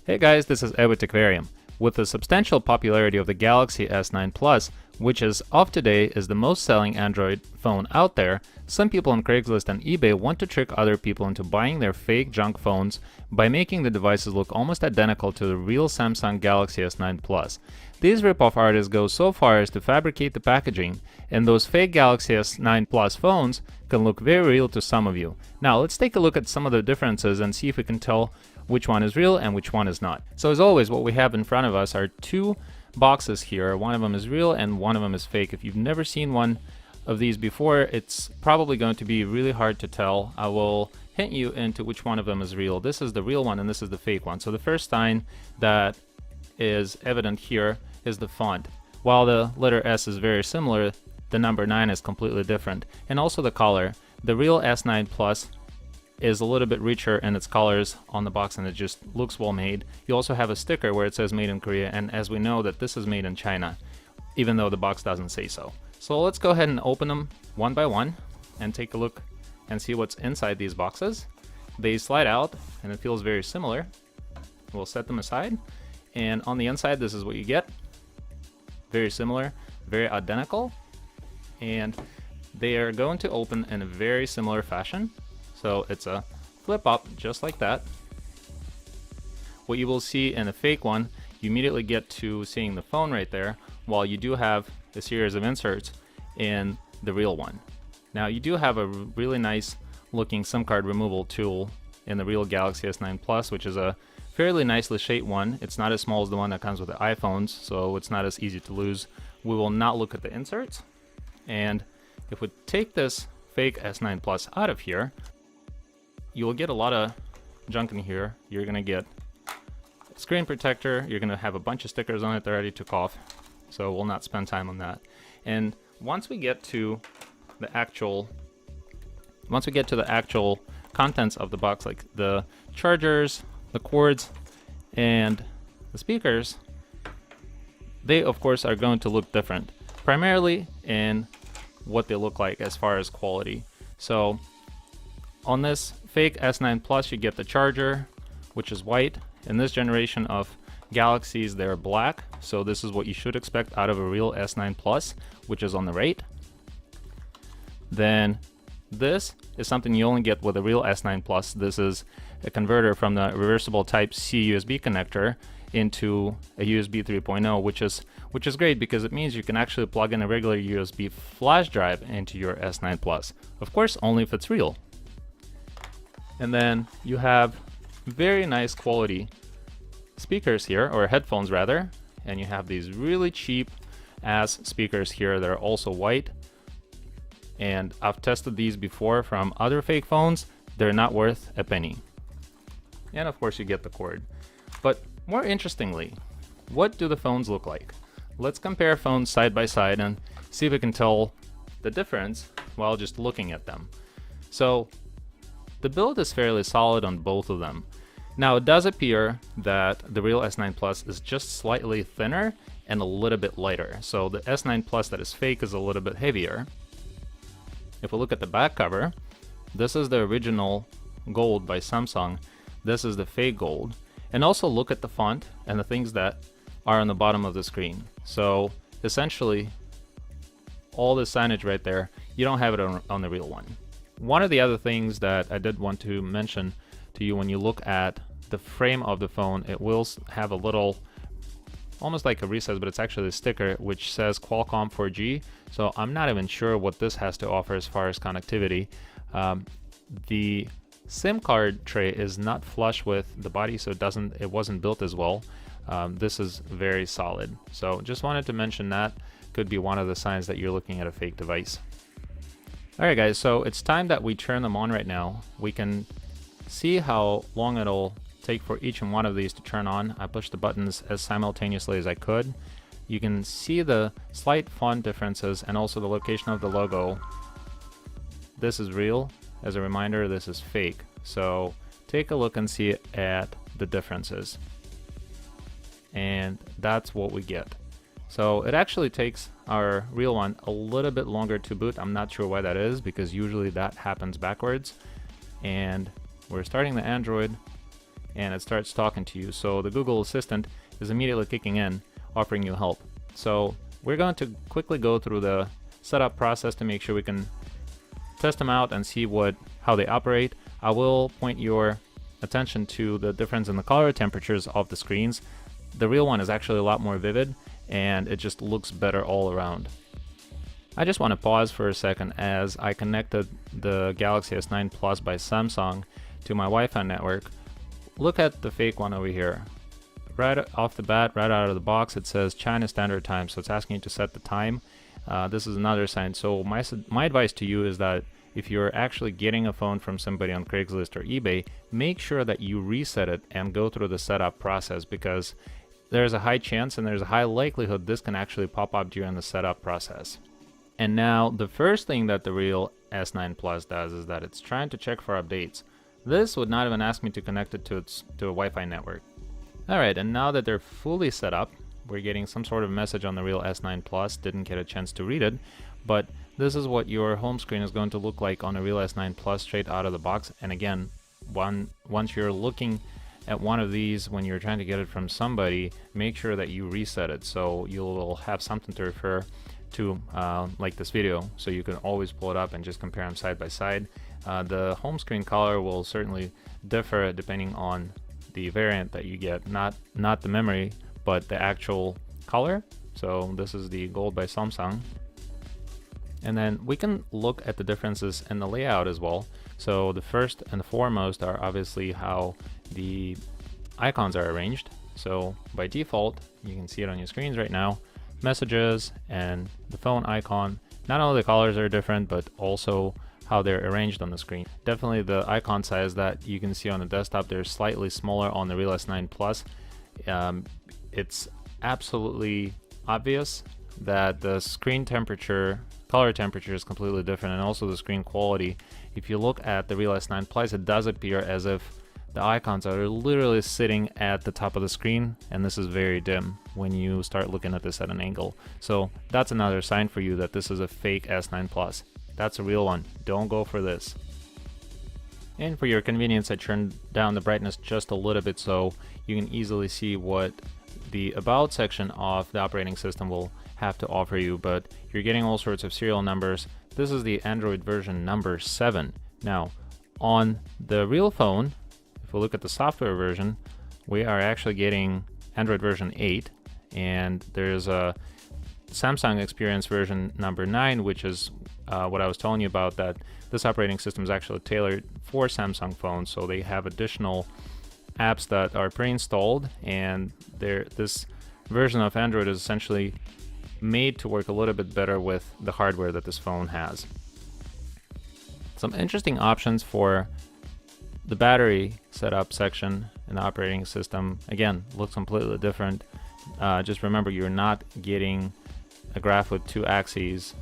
Hey guys, this is Ed with Techvarium. With the substantial popularity of the Galaxy S9 Plus, which as of today is the most selling Android phone out there, some people on Craigslist and eBay want to trick other people into buying their fake junk phones by making the devices look almost identical to the real Samsung Galaxy S9 Plus. These ripoff artists go so far as to fabricate the packaging, and those fake Galaxy S9 Plus phones can look very real to some of you. Now let's take a look at some of the differences and see if we can tell which one is real and which one is not. So as always, what we have in front of us are two boxes here. One of them is real and one of them is fake. If you've never seen one of these before, it's probably going to be really hard to tell. I will hint you into which one of them is real. This is the real one and this is the fake one. So the first sign that is evident here is the font. While the letter S is very similar, the number 9 is completely different. And also the color. The real S9 Plus is a little bit richer in its colors on the box and it just looks well made. You also have a sticker where it says made in Korea, and as we know that this is made in China, even though the box doesn't say so. So let's go ahead and open them one by one and take a look and see what's inside these boxes. They slide out and it feels very similar. We'll set them aside, and on the inside this is what you get. Very similar, very identical, and they are going to open in a very similar fashion. So it's a flip up just like that. What you will see in the fake one, you immediately get to seeing the phone right there, while you do have a series of inserts in the real one. Now you do have a really nice looking SIM card removal tool in the real Galaxy S9 Plus, which is a fairly nicely shaped one. It's not as small as the one that comes with the iPhones, so it's not as easy to lose. We will not look at the inserts. And if we take this fake S9 Plus out of here, you will get a lot of junk in here. You're going to get a screen protector. You're going to have a bunch of stickers on it that I already took off, so we'll not spend time on that. And once we get to the actual contents of the box, like the chargers, the cords, and the speakers, they of course are going to look different, primarily in what they look like as far as quality. So on this fake S9 Plus, you get the charger, which is white. In this generation of Galaxies, they're black, so this is what you should expect out of a real S9 Plus, which is on the right. Then this is something you only get with a real S9 Plus. This is a converter from the reversible Type-C USB connector into a USB 3.0, which is great because it means you can actually plug in a regular USB flash drive into your S9 Plus. Of course, only if it's real. And then you have very nice quality speakers here, or headphones rather, and you have these really cheap ass speakers here that are also white. And I've tested these before from other fake phones. They're not worth a penny. And of course you get the cord. But more interestingly, what do the phones look like? Let's compare phones side by side and see if we can tell the difference while just looking at them. So the build is fairly solid on both of them. Now it does appear that the real S9 Plus is just slightly thinner and a little bit lighter. So the S9 Plus that is fake is a little bit heavier. If we look at the back cover, this is the original gold by Samsung. This is the fake gold. And also look at the font and the things that are on the bottom of the screen. So essentially, all the signage right there, you don't have it on the real one. One of the other things that I did want to mention to you, when you look at the frame of the phone, it will have a little, almost like a recess, but it's actually a sticker which says Qualcomm 4G. So I'm not even sure what this has to offer as far as connectivity. The SIM card tray is not flush with the body, so it wasn't built as well. This is very solid. So just wanted to mention that could be one of the signs that you're looking at a fake device. Alright guys, so it's time that we turn them on right now. We can see how long it'll take for each and one of these to turn on. I pushed the buttons as simultaneously as I could. You can see the slight font differences and also the location of the logo. This is real. As a reminder, this is fake. So take a look and see at the differences. And that's what we get. So it actually takes our real one a little bit longer to boot. I'm not sure why that is, because usually that happens backwards. And we're starting the Android, and it starts talking to you. So the Google Assistant is immediately kicking in, offering you help. So we're going to quickly go through the setup process to make sure we can test them out and see how they operate. I will point your attention to the difference in the color temperatures of the screens. The real one is actually a lot more vivid, and it just looks better all around. I just want to pause for a second as I connected the Galaxy S9 Plus by Samsung to my Wi-Fi network. Look at the fake one over here. Right off the bat, right out of the box, it says China Standard Time, so it's asking you to set the time. This is another sign. So my advice to you is that if you're actually getting a phone from somebody on Craigslist or eBay, make sure that you reset it and go through the setup process, because there's a high chance and there's a high likelihood this can actually pop up during the setup process. And now the first thing that the real S9 Plus does is that it's trying to check for updates. This would not even ask me to connect it to a Wi-Fi network. Alright, and now that they're fully set up, we're getting some sort of message on the real S9 Plus. Didn't get a chance to read it, but this is what your home screen is going to look like on a real S9 Plus straight out of the box. And again, once you're looking at one of these when you're trying to get it from somebody, make sure that you reset it so you'll have something to refer to, like this video, so you can always pull it up and just compare them side by side. The home screen color will certainly differ depending on the variant that you get, not the memory, but the actual color. So this is the gold by Samsung. And then we can look at the differences in the layout as well. So the first and the foremost are obviously how the icons are arranged. So by default, you can see it on your screens right now, messages and the phone icon. Not only the colors are different, but also how they're arranged on the screen. Definitely the icon size that you can see on the desktop, they're slightly smaller on the real S9 Plus. It's absolutely obvious that the screen temperature, color temperature is completely different, and also the screen quality. If you look at the real S9 Plus, it does appear as if the icons are literally sitting at the top of the screen, and this is very dim when you start looking at this at an angle. So that's another sign for you that this is a fake S9 Plus. That's a real one. Don't go for this. And for your convenience, I turned down the brightness just a little bit so you can easily see what the About section of the operating system will have to offer you, but you're getting all sorts of serial numbers. This is the Android version number 7. Now, on the real phone, if we look at the software version, we are actually getting Android version 8, and there's a Samsung Experience version number 9, which is what I was telling you about, that this operating system is actually tailored for Samsung phones, so they have additional apps that are pre-installed, and this version of Android is essentially made to work a little bit better with the hardware that this phone has. Some interesting options for the battery setup section in the operating system. Again, looks completely different. Just remember, you're not getting a graph with 2 axes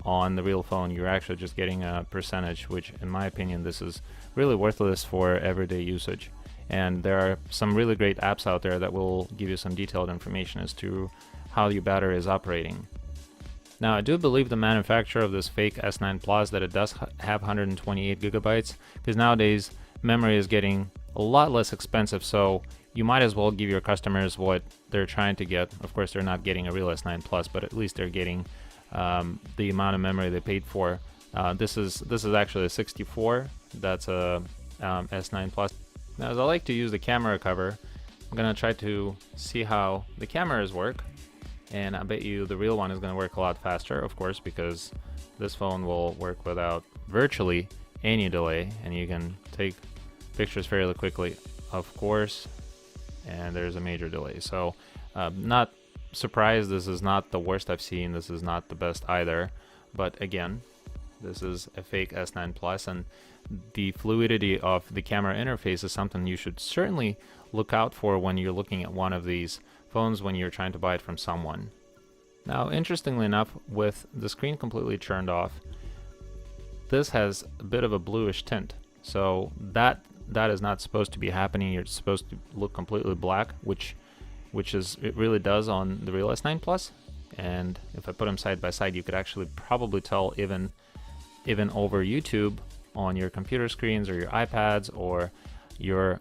on the real phone. You're actually just getting a percentage, which in my opinion, this is really worthless for everyday usage. And there are some really great apps out there that will give you some detailed information as to how your battery is operating. Now, I do believe the manufacturer of this fake S9 Plus that it does have 128 gigabytes, because nowadays memory is getting a lot less expensive, so you might as well give your customers what they're trying to get. Of course, they're not getting a real S9 Plus, but at least they're getting the amount of memory they paid for. This is actually a 64. That's a S9 Plus. Now, as I like to use the camera cover, I'm gonna try to see how the cameras work, and I bet you the real one is gonna work a lot faster, of course, because this phone will work without virtually any delay, and you can take pictures fairly quickly, of course, and there's a major delay. So not surprised, this is not the worst I've seen, this is not the best either, but again, this is a fake S9 Plus, and the fluidity of the camera interface is something you should certainly look out for when you're looking at one of these phones when you're trying to buy it from someone. Now, interestingly enough, with the screen completely turned off, this has a bit of a bluish tint, so that is not supposed to be happening. You're supposed to look completely black, which is, it really does on the real S9 Plus. And if I put them side by side, you could actually probably tell even over YouTube on your computer screens or your iPads or your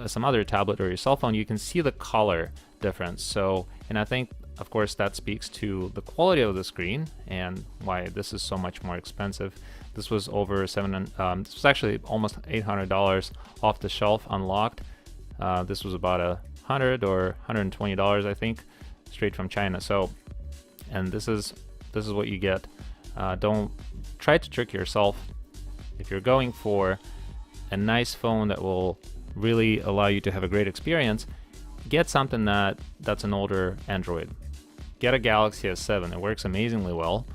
some other tablet or your cell phone, you can see the color difference. So, and I think of course that speaks to the quality of the screen and why this is so much more expensive. This was over this was actually almost $800 off the shelf unlocked. This was about $100 or $120, I think, straight from China. So, and this is what you get. Don't try to trick yourself. If you're going for a nice phone that will really allow you to have a great experience, get something that's an older Android. Get a Galaxy S7. It works amazingly well.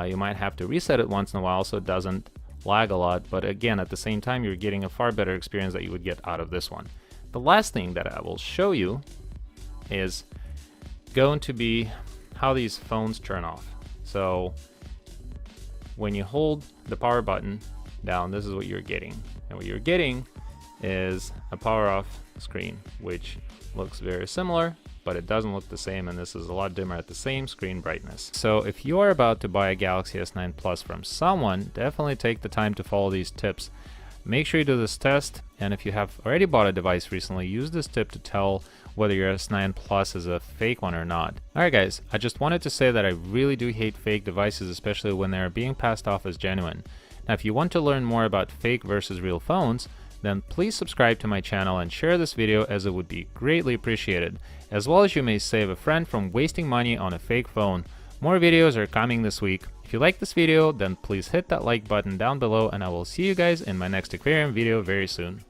You might have to reset it once in a while so it doesn't lag a lot, but again, at the same time, you're getting a far better experience that you would get out of this one. The last thing that I will show you is going to be how these phones turn off. So when you hold the power button down, this is what you're getting. And what you're getting is a power off screen, which looks very similar, but it doesn't look the same, and this is a lot dimmer at the same screen brightness. So if you are about to buy a Galaxy S9 Plus from someone, definitely take the time to follow these tips. Make sure you do this test, and if you have already bought a device recently, use this tip to tell whether your S9 Plus is a fake one or not. Alright guys, I just wanted to say that I really do hate fake devices, especially when they're being passed off as genuine. Now if you want to learn more about fake versus real phones, then please subscribe to my channel and share this video, as it would be greatly appreciated, as well as you may save a friend from wasting money on a fake phone. More videos are coming this week. If you like this video, then please hit that like button down below, and I will see you guys in my next aquarium video very soon.